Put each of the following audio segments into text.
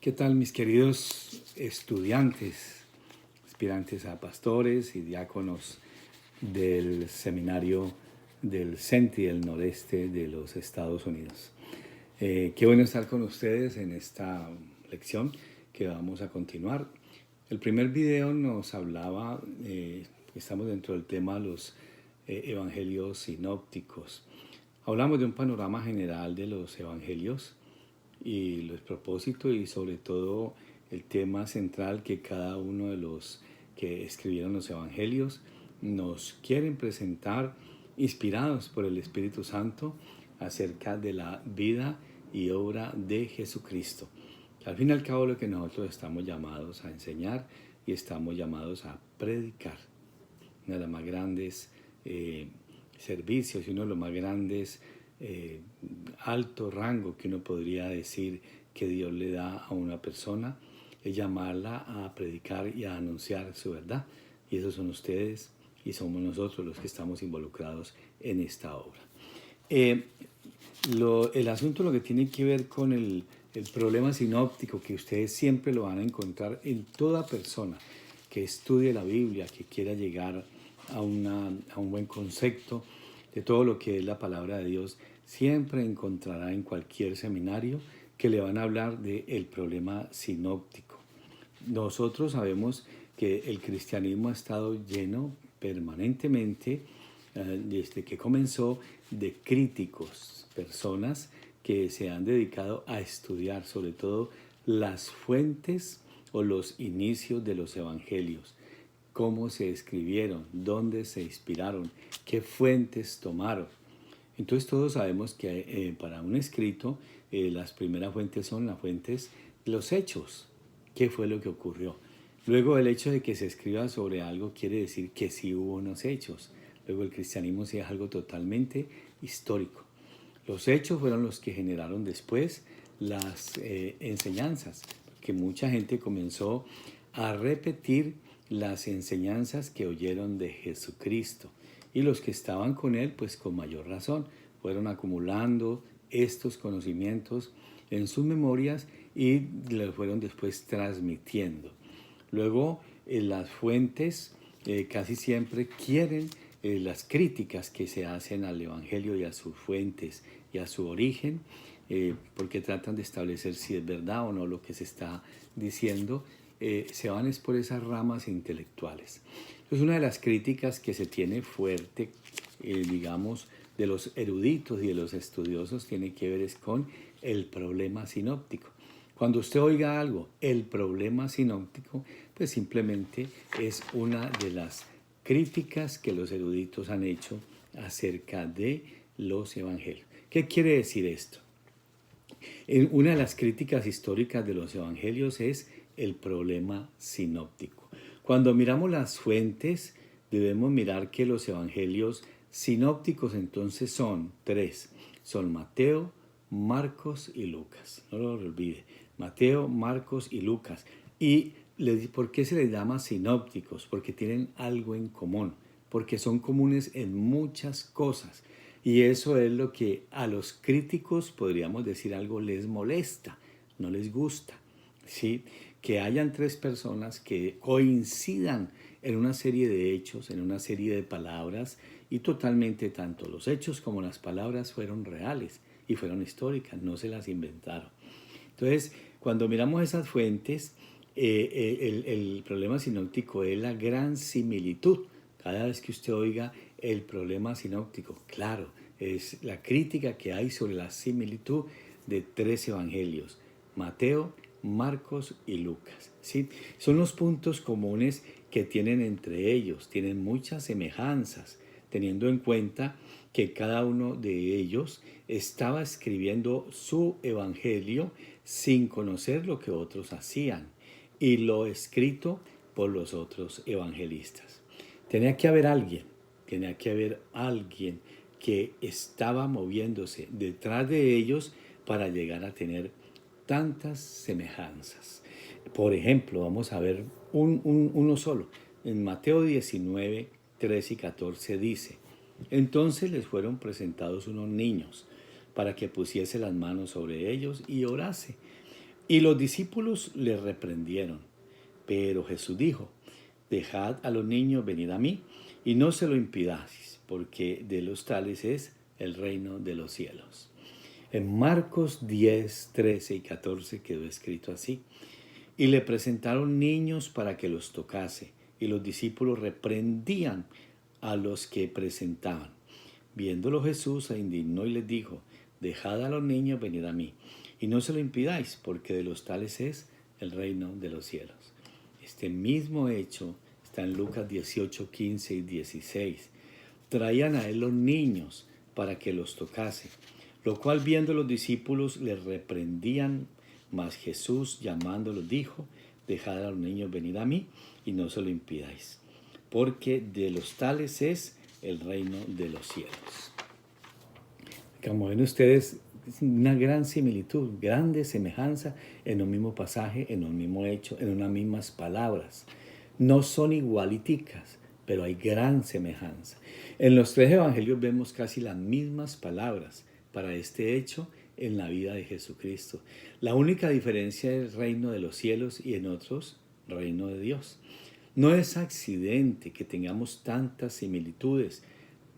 ¿Qué tal, mis queridos estudiantes, aspirantes a pastores y diáconos del seminario del CENTI del noreste de los Estados Unidos? Qué bueno estar con ustedes en esta lección que vamos a continuar. El primer video nos hablaba, estamos dentro del tema los evangelios sinópticos. Hablamos de un panorama general de los evangelios y los propósitos y sobre todo el tema central que cada uno de los que escribieron los evangelios nos quieren presentar, inspirados por el Espíritu Santo, acerca de la vida y obra de Jesucristo. Al fin y al cabo, lo que nosotros estamos llamados a enseñar y estamos llamados a predicar. Una de las más grandes servicios y uno de los más grandes alto rango que uno podría decir que Dios le da a una persona es llamarla a predicar y a anunciar su verdad. Y esos son ustedes y somos nosotros los que estamos involucrados en esta obra. El asunto lo que tiene que ver con el problema sinóptico, que ustedes siempre lo van a encontrar en toda persona que estudie la Biblia, que quiera llegar a un buen concepto de todo lo que es la palabra de Dios, siempre encontrará en cualquier seminario que le van a hablar del problema sinóptico. Nosotros sabemos que el cristianismo ha estado lleno permanentemente, desde que comenzó, de críticos, personas que se han dedicado a estudiar sobre todo las fuentes o los inicios de los evangelios, cómo se escribieron, dónde se inspiraron, qué fuentes tomaron. Entonces todos sabemos que para un escrito las primeras fuentes son las fuentes de los hechos, qué fue lo que ocurrió. Luego el hecho de que se escriba sobre algo quiere decir que sí hubo unos hechos. Luego el cristianismo sí es algo totalmente histórico. Los hechos fueron los que generaron después las enseñanzas, que mucha gente comenzó a repetir las enseñanzas que oyeron de Jesucristo. Y los que estaban con él, pues con mayor razón, fueron acumulando estos conocimientos en sus memorias y los fueron después transmitiendo. Luego, las fuentes casi siempre quieren las críticas que se hacen al Evangelio y a sus fuentes y a su origen, porque tratan de establecer si es verdad o no lo que se está diciendo. Se van es por esas ramas intelectuales. Entonces, una de las críticas que se tiene fuerte, digamos, de los eruditos y de los estudiosos tiene que ver es con el problema sinóptico. Cuando usted oiga algo, el problema sinóptico, pues simplemente es una de las críticas que los eruditos han hecho acerca de los evangelios. ¿Qué quiere decir esto? Una de las críticas históricas de los evangelios es el problema sinóptico. Cuando miramos las fuentes, debemos mirar que los evangelios sinópticos entonces son tres. Son Mateo, Marcos y Lucas. No lo olvide. Mateo, Marcos y Lucas. ¿Y por qué se les llama sinópticos? Porque tienen algo en común. Porque son comunes en muchas cosas. Y eso es lo que a los críticos, podríamos decir algo, les molesta, no les gusta, ¿sí? Que hayan tres personas que coincidan en una serie de hechos, en una serie de palabras, y totalmente tanto los hechos como las palabras fueron reales y fueron históricas, no se las inventaron. Entonces, cuando miramos esas fuentes, el problema sinóptico es la gran similitud. Cada vez que usted oiga el problema sinóptico, claro, es la crítica que hay sobre la similitud de tres evangelios, Mateo, Marcos y Lucas, ¿sí? Son los puntos comunes que tienen entre ellos, tienen muchas semejanzas, teniendo en cuenta que cada uno de ellos estaba escribiendo su evangelio sin conocer lo que otros hacían y lo escrito por los otros evangelistas. Tenía que haber alguien que estaba moviéndose detrás de ellos para llegar a tener tantas semejanzas. Por ejemplo, vamos a ver uno solo. En Mateo 19, 13 y 14 dice: entonces les fueron presentados unos niños para que pusiese las manos sobre ellos y orase. Y los discípulos le reprendieron. Pero Jesús dijo, dejad a los niños venir a mí y no se lo impidáis, porque de los tales es el reino de los cielos. En Marcos 10, 13 y 14 quedó escrito así. Y le presentaron niños para que los tocase, y los discípulos reprendían a los que presentaban. Viéndolo Jesús se indignó y les dijo, dejad a los niños venir a mí, y no se lo impidáis, porque de los tales es el reino de los cielos. Este mismo hecho está en Lucas 18, 15 y 16. Traían a él los niños para que los tocase, lo cual viendo los discípulos les reprendían, mas Jesús llamándolos dijo, dejad a los niños venir a mí y no se lo impidáis, porque de los tales es el reino de los cielos. Como ven ustedes, es una gran similitud, grande semejanza en un mismo pasaje, en un mismo hecho, en unas mismas palabras. No son igualiticas, pero hay gran semejanza. En los tres evangelios vemos casi las mismas palabras para este hecho en la vida de Jesucristo. La única diferencia es el reino de los cielos y en otros, reino de Dios. No es accidente que tengamos tantas similitudes.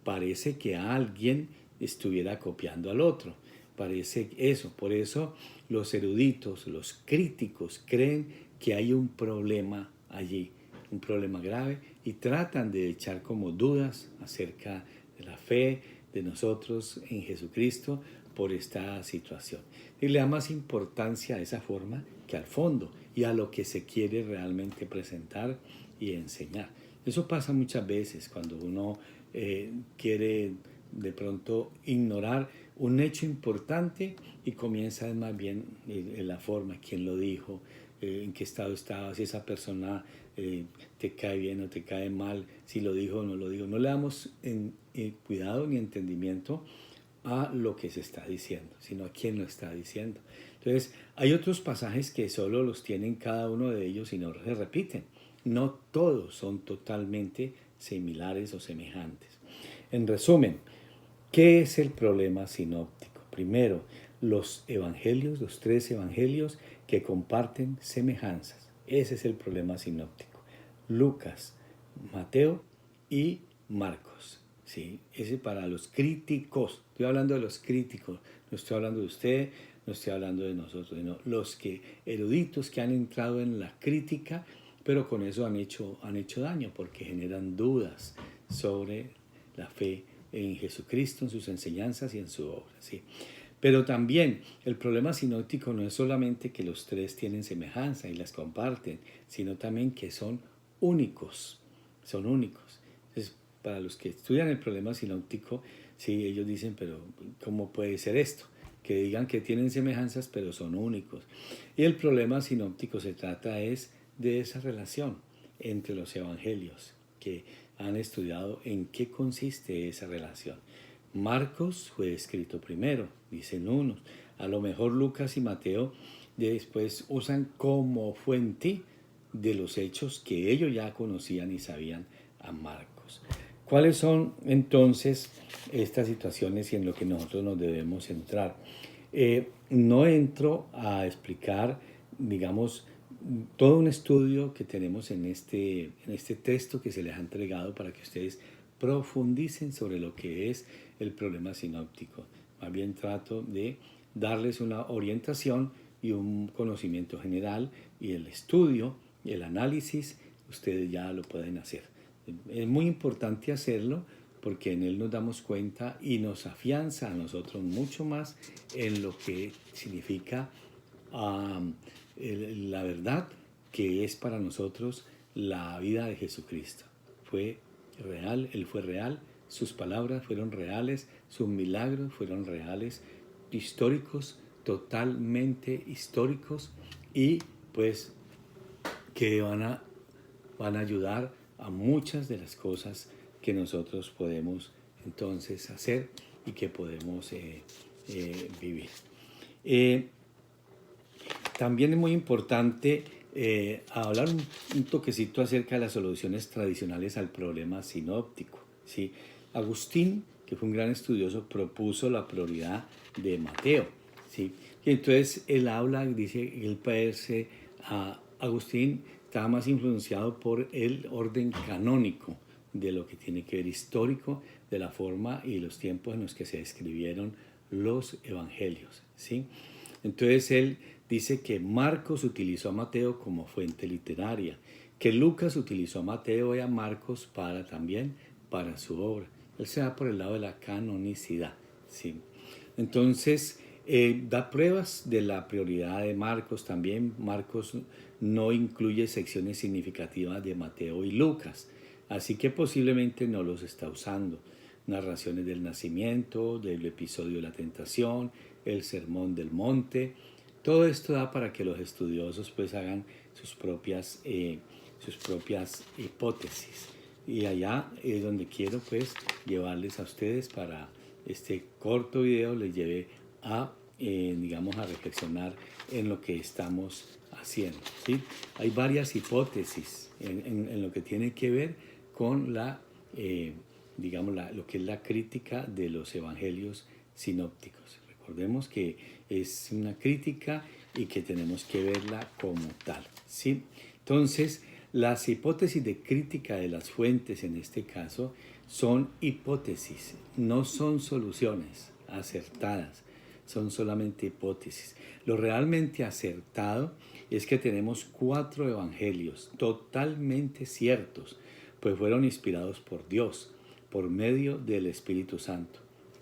Parece que alguien estuviera copiando al otro. Parece eso. Por eso los eruditos, los críticos creen que hay un problema allí, un problema grave, y tratan de echar como dudas acerca de la fe de nosotros en Jesucristo por esta situación. Y le da más importancia a esa forma que al fondo y a lo que se quiere realmente presentar y enseñar. Eso pasa muchas veces cuando uno quiere de pronto ignorar un hecho importante y comienza más bien en la forma, quién lo dijo, en qué estado estaba, si esa persona te cae bien o te cae mal, si lo dijo o no lo dijo. No le damos cuidado ni entendimiento a lo que se está diciendo, sino a quién lo está diciendo. Entonces, hay otros pasajes que solo los tienen cada uno de ellos y no se repiten. No todos son totalmente similares o semejantes. En resumen, ¿qué es el problema sinóptico? Primero, los evangelios, los tres evangelios que comparten semejanzas. Ese es el problema sinóptico. Lucas, Mateo y Marcos. ¿Sí? Ese para los críticos. Estoy hablando de los críticos. No estoy hablando de usted, no estoy hablando de nosotros, sino los eruditos que han entrado en la crítica, pero con eso han hecho daño porque generan dudas sobre la fe en Jesucristo, en sus enseñanzas y en su obra. ¿Sí? Pero también el problema sinóptico no es solamente que los tres tienen semejanza y las comparten, sino también que son únicos. Son únicos. Entonces, para los que estudian el problema sinóptico, sí, ellos dicen, pero ¿cómo puede ser esto? Que digan que tienen semejanzas, pero son únicos. Y el problema sinóptico se trata es de esa relación entre los evangelios, que han estudiado en qué consiste esa relación. Marcos fue escrito primero, dicen unos. A lo mejor Lucas y Mateo después usan como fuente de los hechos que ellos ya conocían y sabían a Marcos. ¿Cuáles son entonces estas situaciones y en lo que nosotros nos debemos centrar? No entro a explicar, digamos, todo un estudio que tenemos en este texto que se les ha entregado para que ustedes profundicen sobre lo que es el problema sinóptico. Más bien trato de darles una orientación y un conocimiento general, y el estudio y el análisis ustedes ya lo pueden hacer. Es muy importante hacerlo porque en él nos damos cuenta y nos afianza a nosotros mucho más en lo que significa la verdad que es para nosotros la vida de Jesucristo. Fue real, Él fue real, sus palabras fueron reales, sus milagros fueron reales, históricos, totalmente históricos, y pues que van a ayudar a muchas de las cosas que nosotros podemos entonces hacer y que podemos vivir. También es muy importante hablar un toquecito acerca de las soluciones tradicionales al problema sinóptico. ¿Sí? Agustín, que fue un gran estudioso, propuso la prioridad de Mateo. ¿Sí? Y entonces él habla, dice, él parece a Agustín estaba más influenciado por el orden canónico de lo que tiene que ver histórico, de la forma y los tiempos en los que se escribieron los evangelios, ¿sí? Entonces él dice que Marcos utilizó a Mateo como fuente literaria, que Lucas utilizó a Mateo y a Marcos también para su obra. Él se va por el lado de la canonicidad, ¿sí? Entonces, da pruebas de la prioridad de Marcos también. Marcos no incluye secciones significativas de Mateo y Lucas, así que posiblemente no los está usando. Narraciones del nacimiento, del episodio de la tentación, el sermón del monte. Todo esto da para que los estudiosos pues hagan sus propias hipótesis. Y allá es donde quiero pues llevarles a ustedes para este corto video, les lleve a, digamos, a reflexionar en lo que estamos haciendo, ¿sí? Hay varias hipótesis en lo que tiene que ver con digamos, lo que es la crítica de los evangelios sinópticos. Recordemos que es una crítica y que tenemos que verla como tal, ¿sí? Entonces, las hipótesis de crítica de las fuentes en este caso son hipótesis, no son soluciones acertadas, son solamente hipótesis. Lo realmente acertado es que tenemos 4 evangelios totalmente ciertos, pues fueron inspirados por Dios, por medio del Espíritu Santo.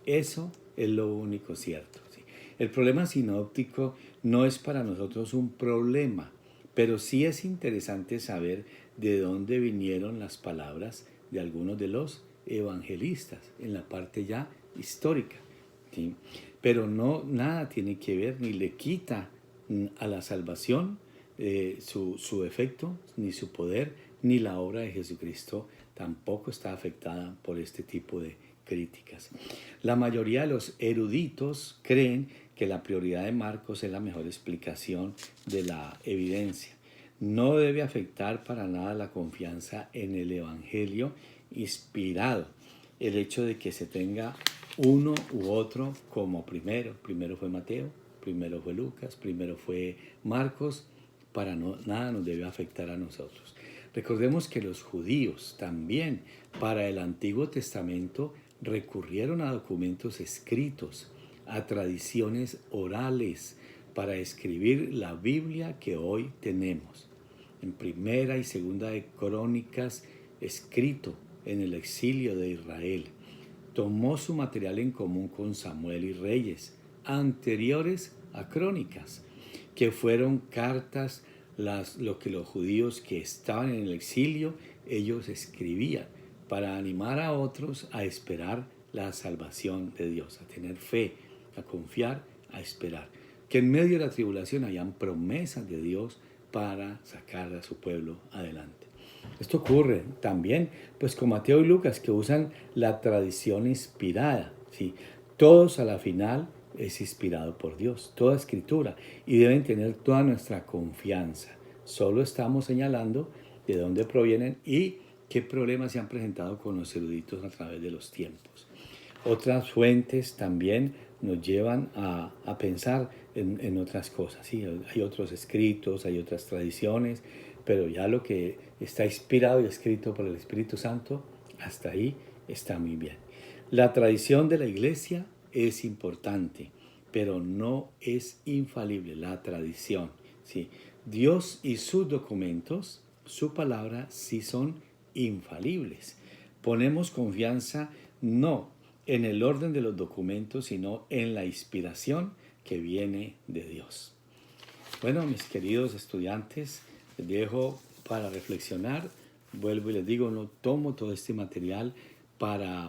Eso es lo único cierto, ¿sí? El problema sinóptico no es para nosotros un problema, pero sí es interesante saber de dónde vinieron las palabras de algunos de los evangelistas en la parte ya histórica, ¿sí? Pero nada tiene que ver ni le quita a la salvación su efecto, ni su poder, ni la obra de Jesucristo tampoco está afectada por este tipo de críticas. La mayoría de los eruditos creen que la prioridad de Marcos es la mejor explicación de la evidencia. No debe afectar para nada la confianza en el Evangelio inspirado el hecho de que se tenga uno u otro como primero. Primero fue Mateo, primero fue Lucas, primero fue Marcos. Nada nos debe afectar a nosotros. Recordemos que los judíos también para el Antiguo Testamento recurrieron a documentos escritos, a tradiciones orales para escribir la Biblia que hoy tenemos. En Primera y Segunda de Crónicas, escrito en el exilio de Israel, tomó su material en común con Samuel y Reyes, anteriores a Crónicas, que fueron cartas, lo que los judíos que estaban en el exilio, ellos escribían para animar a otros a esperar la salvación de Dios, a tener fe, a confiar, a esperar. Que en medio de la tribulación hayan promesas de Dios para sacar a su pueblo adelante. Esto ocurre también pues con Mateo y Lucas, que usan la tradición inspirada, ¿sí? Todos a la final es inspirado por Dios, toda escritura, y deben tener toda nuestra confianza. Solo estamos señalando de dónde provienen y qué problemas se han presentado con los eruditos a través de los tiempos. Otras fuentes también nos llevan a pensar en otras cosas, ¿sí? Hay otros escritos, hay otras tradiciones, pero ya lo que está inspirado y escrito por el Espíritu Santo, hasta ahí está muy bien. La tradición de la iglesia es importante, pero no es infalible la tradición, ¿sí? Dios y sus documentos, su palabra, sí son infalibles. Ponemos confianza no en el orden de los documentos, sino en la inspiración que viene de Dios. Bueno, mis queridos estudiantes, les dejo para reflexionar. Vuelvo y les digo, no tomo todo este material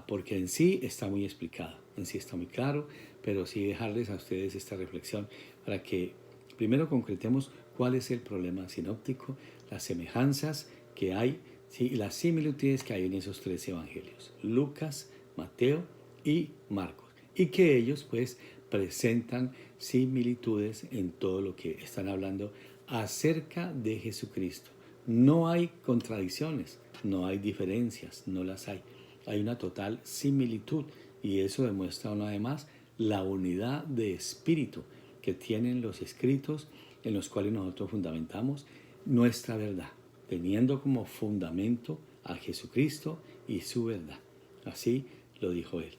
porque en sí está muy explicado, en sí está muy claro, pero sí dejarles a ustedes esta reflexión para que primero concretemos cuál es el problema sinóptico, las semejanzas que hay, ¿sí? Y las similitudes que hay en esos 3 evangelios, Lucas, Mateo y Marcos, y que ellos pues presentan similitudes en todo lo que están hablando acerca de Jesucristo. No hay contradicciones, no hay diferencias, no las hay. Hay una total similitud y eso demuestra una vez más la unidad de espíritu que que tienen los escritos en los cuales nosotros fundamentamos nuestra verdad, teniendo como fundamento a Jesucristo y su verdad. Así lo dijo él.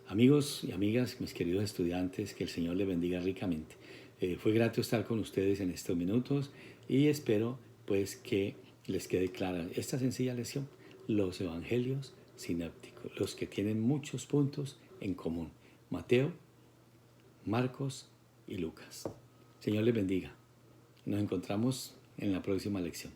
Amigos y amigas, mis queridos estudiantes, que el Señor les bendiga ricamente. Fue grato estar con ustedes en estos minutos y espero pues que les quede clara esta sencilla lección: los evangelios sinópticos, los que tienen muchos puntos en común: Mateo, Marcos y Lucas. Señor les bendiga. Nos encontramos en la próxima lección.